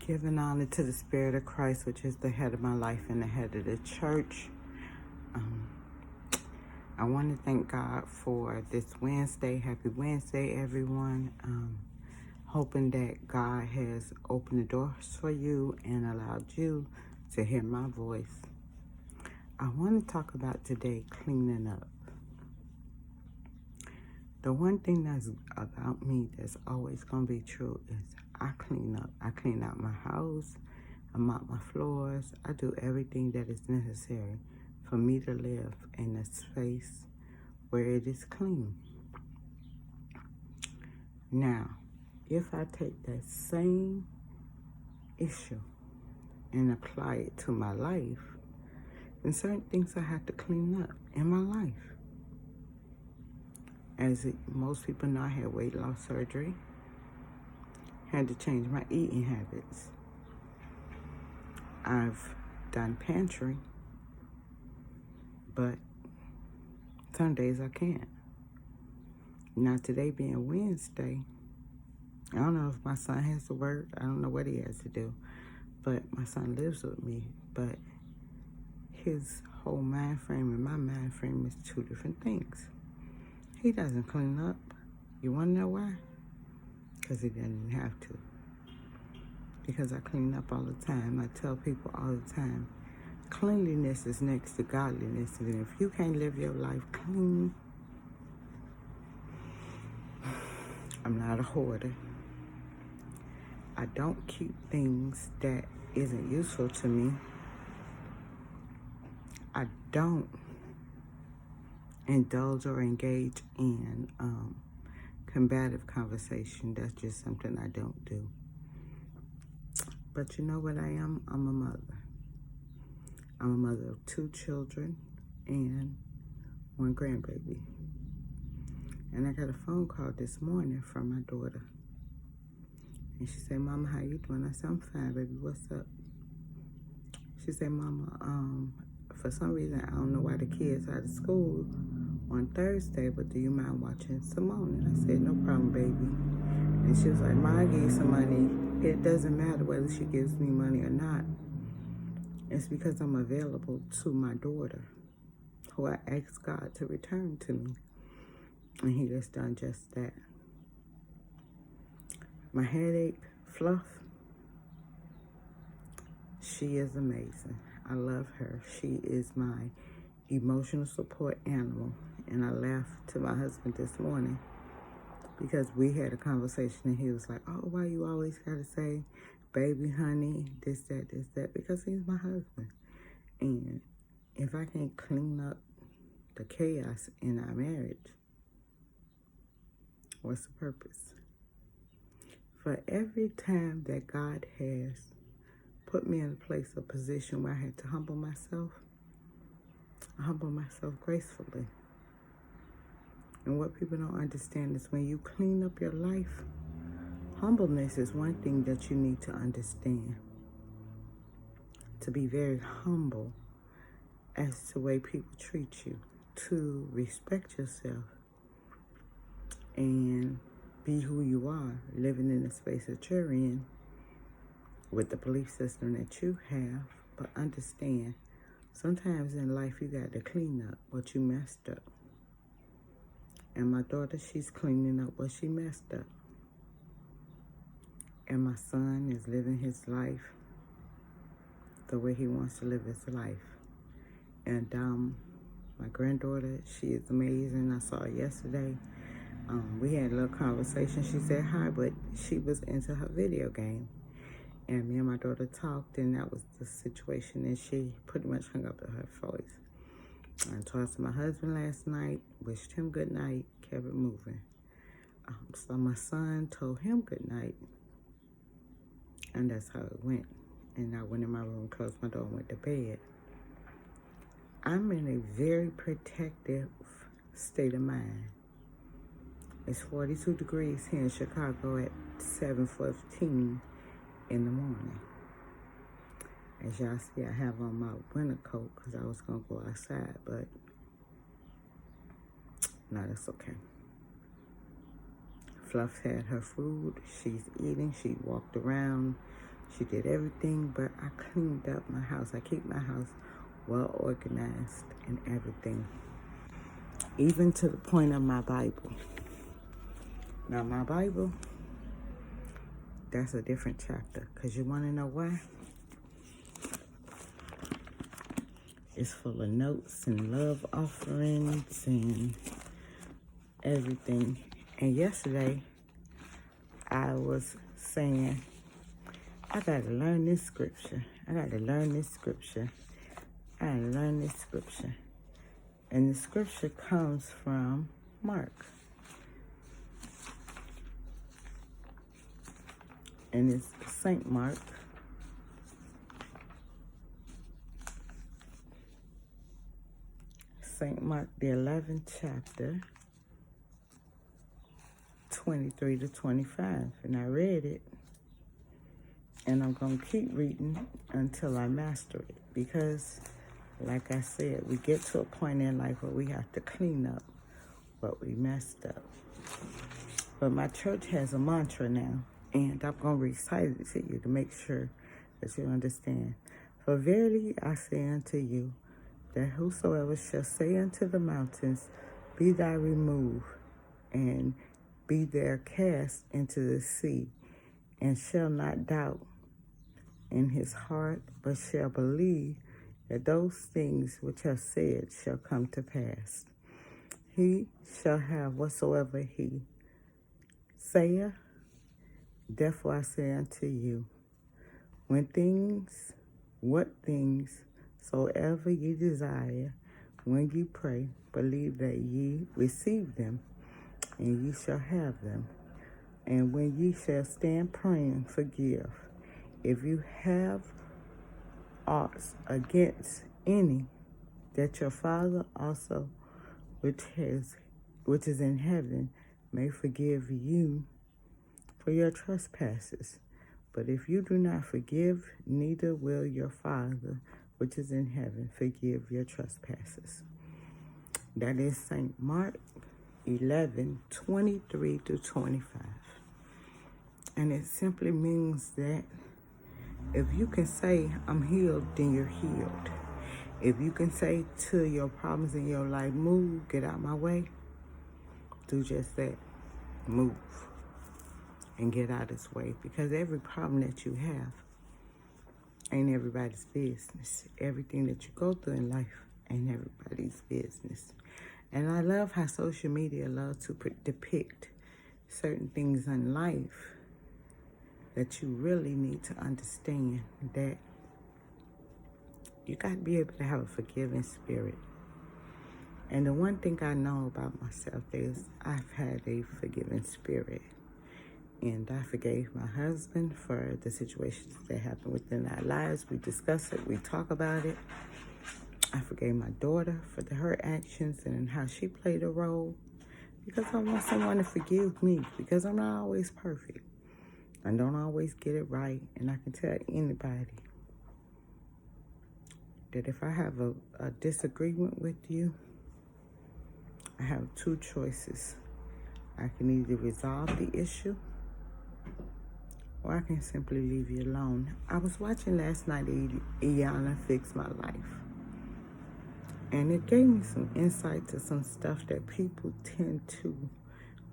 Giving honor to the Spirit of Christ, which is the head of my life and the head of the church. I want to thank God for this Wednesday. Happy Wednesday, everyone. Hoping that God has opened the doors for you and allowed you to hear my voice. I want to talk about today cleaning up. The one thing that's about me that's always going to be true is I clean up. I clean out my house. I mop my floors. I do everything that is necessary for me to live in a space where it is clean. Now, if I take that same issue and apply it to my life, then certain things I have to clean up in my life. Most people know, I had weight loss surgery. Had to change my eating habits. I've done pantry, but some days I can't. Now today being Wednesday, I don't know if my son has to work. I don't know what he has to do, but my son lives with me. But his whole mind frame and my mind frame is two different things. He doesn't clean up. You want to know why? Because he doesn't have to. Because I clean up all the time. I tell people all the time, cleanliness is next to godliness. And if you can't live your life clean, I'm not a hoarder. I don't keep things that isn't useful to me. I don't indulge or engage in combative conversation. That's just something I don't do. But you know what I am? I'm a mother. I'm a mother of 2 children and 1 grandbaby. And I got a phone call this morning from my daughter. And she said, "Mama, how you doing?" I said, "I'm fine, baby. What's up?" She said, "Mama, for some reason, I don't know why the kids are out of school on Thursday, but do you mind watching Simone?" And I said, "No problem, baby." And she was like, "Ma, I gave you some money. It doesn't matter whether she gives me money or not. It's because I'm available to my daughter, who I asked God to return to me." And he has done just that. My headache, Fluff, she is amazing. I love her. She is my emotional support animal. And I laughed to my husband this morning because we had a conversation and he was like, "Oh, why you always gotta say baby, honey, this, that?" Because he's my husband. And if I can't clean up the chaos in our marriage, what's the purpose? For every time that God has put me in a place, a position where I had to humble myself, I humble myself gracefully. And what people don't understand is when you clean up your life, humbleness is one thing that you need to understand. To be very humble as to the way people treat you, to respect yourself and be who you are, living in the space that you're in with the belief system that you have. But understand, sometimes in life you got to clean up what you messed up. And my daughter, she's cleaning up what she messed up. And my son is living his life the way he wants to live his life. And my granddaughter, she is amazing. I saw her yesterday. We had a little conversation. She said hi, but she was into her video game. And me and my daughter talked, and that was the situation. And she pretty much hung up her voice. I talked to my husband last night, wished him good night, kept it moving. So my son told him good night, and that's how it went. And I went in my room, closed my door, and went to bed. I'm in a very protective state of mind. It's 42 degrees here in Chicago at 7:15 in the morning. As y'all see, I have on my winter coat because I was going to go outside, but no, that's okay. Fluff had her food. She's eating. She walked around. She did everything, but I cleaned up my house. I keep my house well organized and everything. Even to the point of my Bible. Now, my Bible, that's a different chapter. Because you want to know why? It's full of notes and love offerings and everything. And yesterday, I was saying, I got to learn this scripture. I got to learn this scripture. I got to learn this scripture. And the scripture comes from Mark. And it's St. Mark. St. Mark, the 11th chapter, 23 to 25. And I read it. And I'm going to keep reading until I master it. Because, like I said, we get to a point in life where we have to clean up what we messed up. But my church has a mantra now. And I'm going to recite it to you to make sure that you understand. For verily I say unto you, that whosoever shall say unto the mountains, be thou removed, and be there cast into the sea, and shall not doubt in his heart, but shall believe that those things which are said shall come to pass. He shall have whatsoever he saith. Therefore I say unto you, what things soever ye desire, when ye pray, believe that ye receive them, and ye shall have them. And when ye shall stand praying, forgive, if you have aught against any, that your Father also, which is in heaven, may forgive you for your trespasses. But if you do not forgive, neither will your Father, which is in heaven, forgive your trespasses. That is St. Mark 11, 23 to 25. And it simply means that if you can say, I'm healed, then you're healed. If you can say to your problems in your life, move, get out my way, do just that. Move and get out of his way. Because every problem that you have ain't everybody's business. Everything that you go through in life ain't everybody's business. And I love how social media loves to depict certain things in life that you really need to understand, that you got to be able to have a forgiving spirit. And the one thing I know about myself is I've had a forgiving spirit. And I forgave my husband for the situations that happened within our lives. We discuss it. We talk about it. I forgave my daughter for her actions and how she played a role. Because I want someone to forgive me. Because I'm not always perfect. I don't always get it right. And I can tell anybody that if I have a disagreement with you, I have two choices. I can either resolve the issue, or I can simply leave you alone. I was watching last night, Iyanla Fix My Life. And it gave me some insight to some stuff that people tend to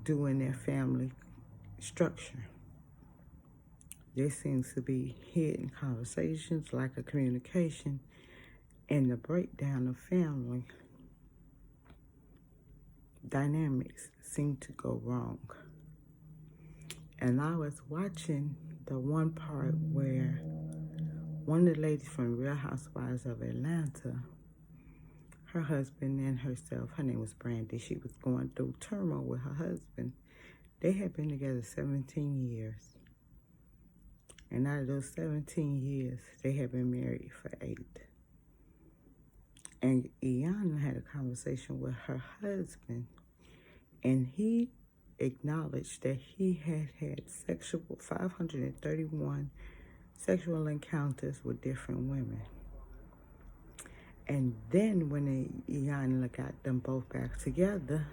do in their family structure. There seems to be hidden conversations, lack of communication, and the breakdown of family dynamics seem to go wrong. And I was watching the one part where one of the ladies from Real Housewives of Atlanta, her husband and herself, her name was Brandy, she was going through turmoil with her husband. They had been together 17 years. And out of those 17 years, they had been married for 8. And Iyanla had a conversation with her husband, and he acknowledged that he had 531 sexual encounters with different women. And then when Iyanla got them both back together,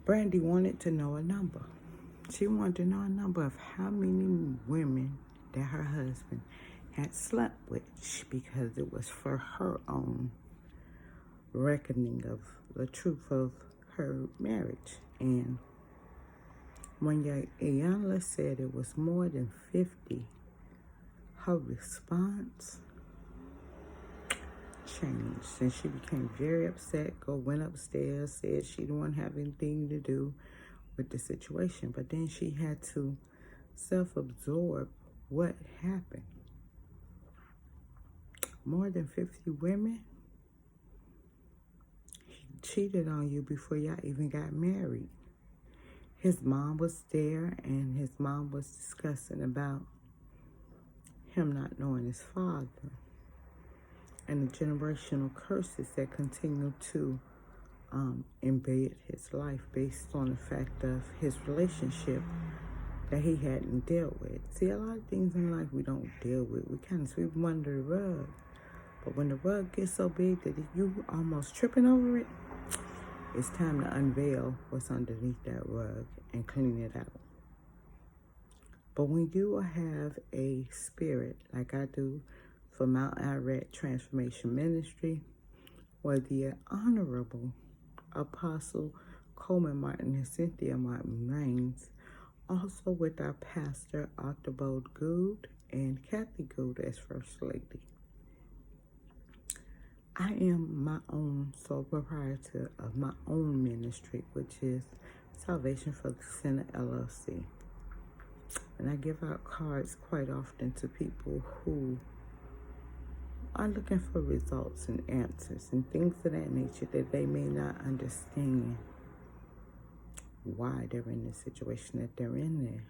Brandy wanted to know a number. She wanted to know a number of how many women that her husband had slept with, because it was for her own reckoning of the truth of her marriage. And when Iyanla said it was more than 50, her response changed, and she became very upset, went upstairs, said she didn't want to have anything to do with the situation. But then she had to self-absorb what happened. More than 50 women? He cheated on you before y'all even got married. His mom was there, and his mom was discussing about him not knowing his father and the generational curses that continue to embed his life based on the fact of his relationship that he hadn't dealt with. See, a lot of things in life we don't deal with. We kind of sweep them under the rug. But when the rug gets so big that you almost tripping over it, it's time to unveil what's underneath that rug and clean it out. But when you have a spirit, like I do for Mount Ararat Transformation Ministry, where the Honorable Apostle Coleman Martin and Cynthia Martin reigns, also with our pastor Archibald Gould and Kathy Gould as First Lady. I am my own sole proprietor of my own ministry, which is Salvation for the Sinner LLC. And I give out cards quite often to people who are looking for results and answers and things of that nature that they may not understand why they're in the situation that they're in there.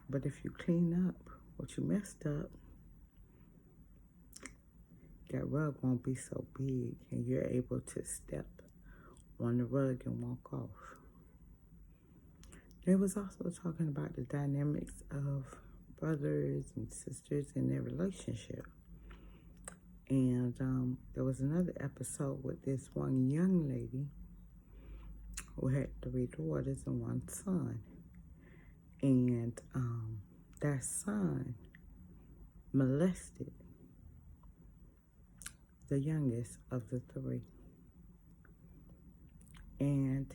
But if you clean up what you messed up, that rug won't be so big, and you're able to step on the rug and walk off. They was also talking about the dynamics of brothers and sisters in their relationship. And there was another episode with this one young lady who had 3 daughters and 1 son. And that son molested the youngest of the 3. And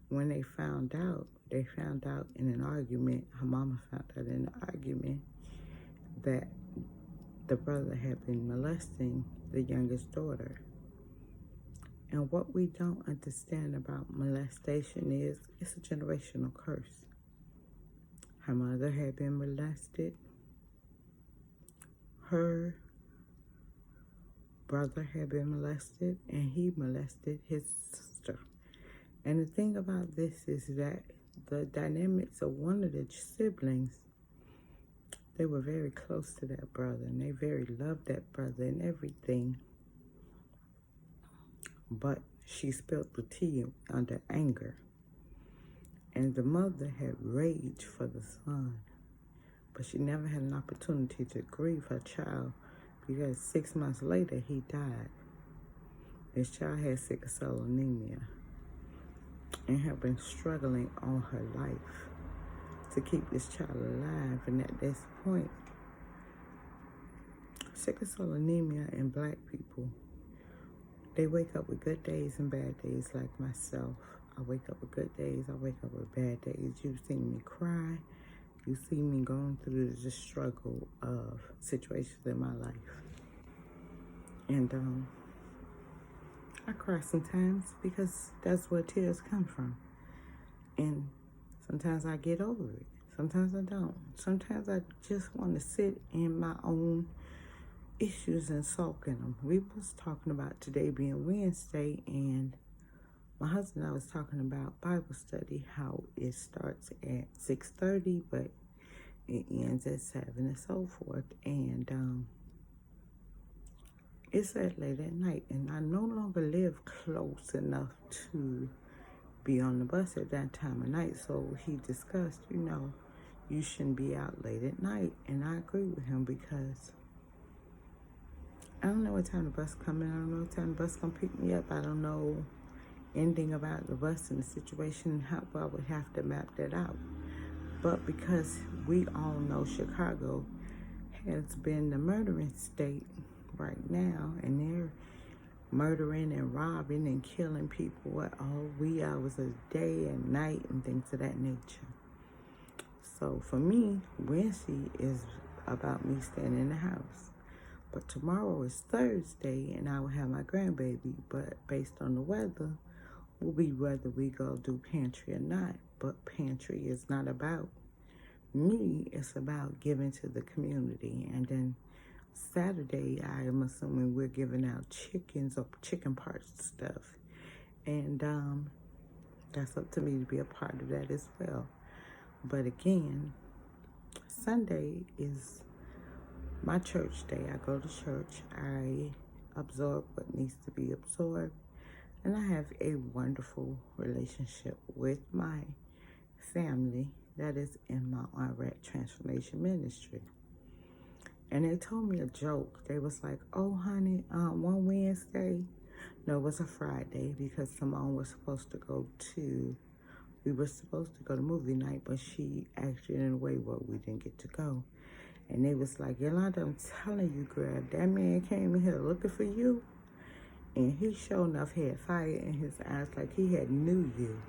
when they found out in an argument, her mama found out in an argument that the brother had been molesting the youngest daughter. And what we don't understand about molestation is it's a generational curse. Her mother had been molested. Her brother had been molested, and he molested his sister. And the thing about this is that the dynamics of one of the siblings, they were very close to that brother, and they very loved that brother and everything. But she spilled the tea under anger. And the mother had rage for the son, but she never had an opportunity to grieve her child, because 6 months later, he died. This child had sickle cell anemia and had been struggling all her life to keep this child alive. And at this point, sickle cell anemia in Black people, they wake up with good days and bad days, like myself. I wake up with good days, I wake up with bad days. You've seen me cry. You see me going through the struggle of situations in my life. And I cry sometimes because that's where tears come from. And sometimes I get over it. Sometimes I don't. Sometimes I just want to sit in my own issues and sulk in them. We was talking about today being Wednesday, and my husband and I was talking about Bible study, how it starts at 6:30, but it ends at 7 and so forth. And it's at late at night, and I no longer live close enough to be on the bus at that time of night. So he discussed, you shouldn't be out late at night. And I agree with him, because I don't know what time the bus coming. I don't know what time the bus gonna pick me up. I don't know ending about the bus and the situation, how I would have to map that out. But because we all know Chicago has been the murdering state right now, and they're murdering and robbing and killing people at all wee hours of day and night and things of that nature. So for me, Wednesday is about me staying in the house. But tomorrow is Thursday and I will have my grandbaby. But based on the weather, will be whether we go do pantry or not. But pantry is not about me, it's about giving to the community. And then Saturday, I am assuming we're giving out chickens or chicken parts stuff. And that's up to me to be a part of that as well. But again, Sunday is my church day. I go to church. I absorb what needs to be absorbed. And I have a wonderful relationship with my family that is in my Iraq Transformation Ministry. And they told me a joke. They was like, oh, honey, one Wednesday, no, it was a Friday, because Simone was supposed to go to, we were supposed to go to movie night, but she acted in a way where we didn't get to go. And they was like, Yolanda, I'm telling you, girl, that man came in here looking for you. And he sure enough had fire in his eyes like he had knew you.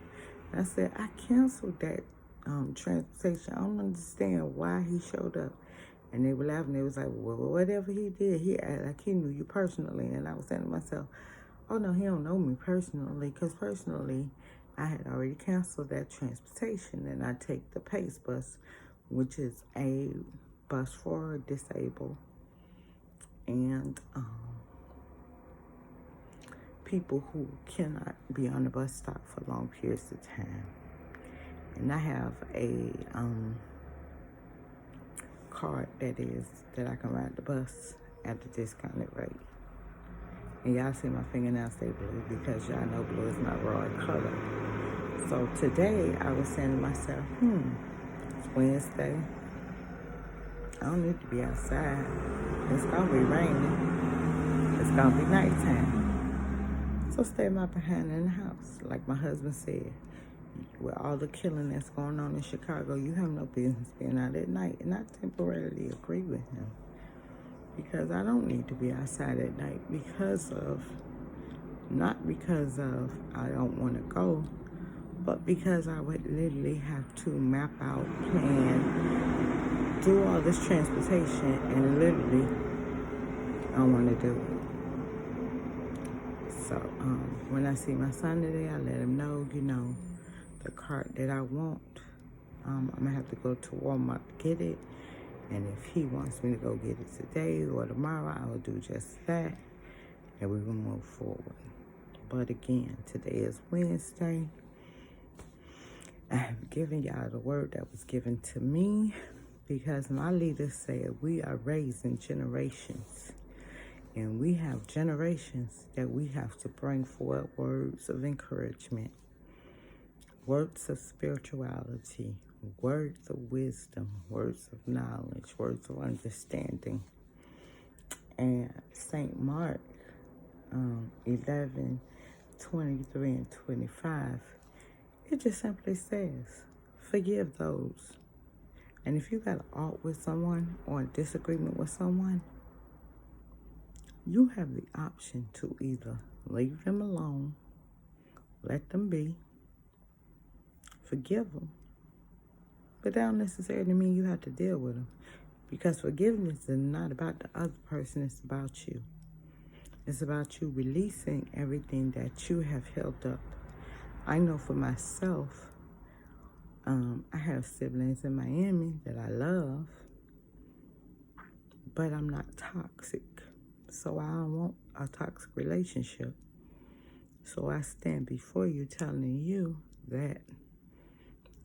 And I said, I canceled that transportation. I don't understand why he showed up. And they were laughing. They was like, well, whatever he did, he acted like he knew you personally. And I was saying to myself, oh, no, he don't know me personally. Because personally, I had already canceled that transportation. And I take the PACE bus, which is a bus for disabled and people who cannot be on the bus stop for long periods of time. And I have a card that I can ride the bus at the discounted rate. And y'all see my fingernails stay blue because y'all know blue is my raw color. So today I was saying to myself, it's Wednesday. I don't need to be outside. It's gonna be raining. It's gonna be nighttime. So stay my behind in the house. Like my husband said, with all the killing that's going on in Chicago, you have no business being out at night. And I temporarily agree with him. Because I don't need to be outside at night not because of I don't want to go, but because I would literally have to map out, plan, do all this transportation, and literally I don't want to do it. So when I see my son today, I let him know, the cart that I want, I'm going to have to go to Walmart to get it. And if he wants me to go get it today or tomorrow, I will do just that. And we will move forward. But again, today is Wednesday. I have given y'all the word that was given to me because my leader said we are raising generations. And we have generations that we have to bring forward words of encouragement, words of spirituality, words of wisdom, words of knowledge, words of understanding. And St. Mark 11, 23 and 25, it just simply says, forgive those. And if you got an art with someone or a disagreement with someone, you have the option to either leave them alone, let them be, forgive them, but that don't necessarily mean you have to deal with them. Because forgiveness is not about the other person, it's about you. It's about you releasing everything that you have held up. I know for myself, I have siblings in Miami that I love, but I'm not toxic. So I don't want a toxic relationship. So I stand before you telling you that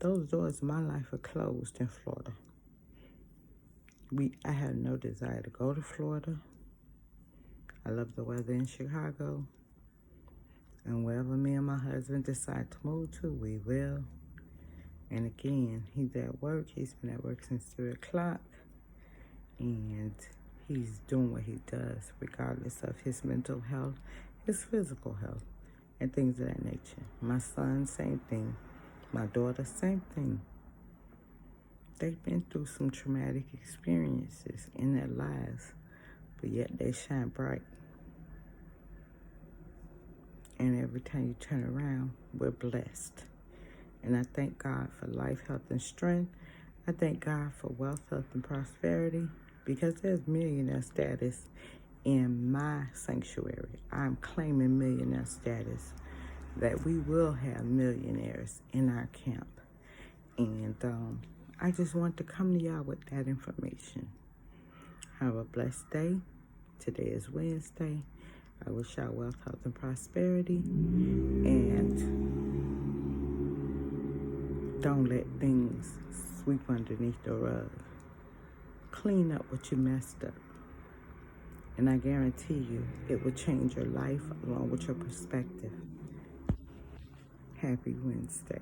those doors of my life are closed in Florida. I have no desire to go to Florida. I love the weather in Chicago. And wherever me and my husband decide to move to, we will. And again, he's at work. He's been at work since 3 o'clock. And he's doing what he does, regardless of his mental health, his physical health. and things of that nature. My son, same thing. My daughter, same thing. They've been through some traumatic experiences in their lives, but yet they shine bright. And every time you turn around, we're blessed. And I thank God for life, health, and strength. I thank God for wealth, health, and prosperity, because there's millionaire status in my sanctuary. I'm claiming millionaire status, that we will have millionaires in our camp. And I just want to come to y'all with that information. Have a blessed day. Today is Wednesday. I wish y'all wealth, health, and prosperity. And don't let things sweep underneath the rug. Clean up what you messed up. And I guarantee you, it will change your life along with your perspective. Happy Wednesday.